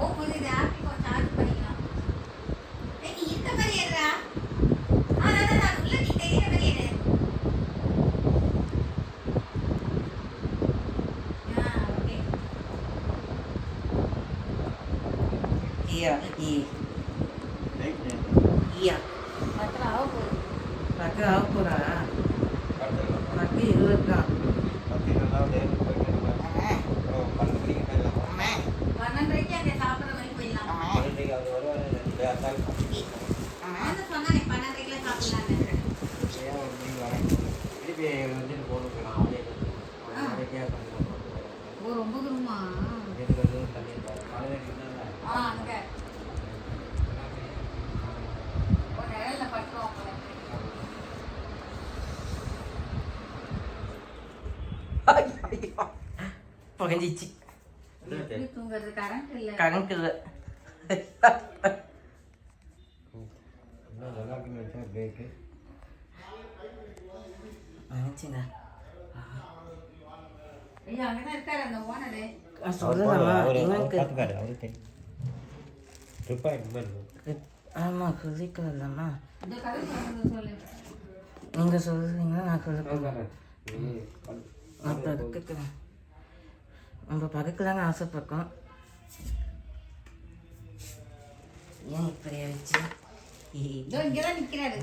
ஓ புரியுது ஆப்பி phone charge பண்ணிக்கலாம். ஏய் நீ இருக்க மாதிரி ஏறுடா. அதான் உள்ள நீ தெரியுற மாதிரி ஏறு. ஓகே. iya iya பத்திர ஆக போகுது. pakai apa lah pakai itu kan 12:30க்கு அங்கே சாப்பிட்ற மாதிரி போயிடலாம். வந்து சொன்னானே 12:30க்குலாம் சாப்பிடலான்னு. ஓ ரொம்ப தூரமா? அங்கே ஓ நிழல்ல பட்டுரும் போல. pengenci எப்படி தூங்குறது? கரண்ட் இல்லை. kangen ke anjing ah ஐயா அங்கதான் இருக்காரு அந்த ஓனரு. ஆமா சொல்லிக்கலாமா இந்த கதை சொல்றது சொல்லு. நீங்க சொல்றீங்க நான் சொல்லுறேன் நம்ம பக்கத்துலான்னு ஆசைப்பட்டோம் ஏன் இப்படியே வச்சு இதோ இங்கதான் நிக்கிறாரு.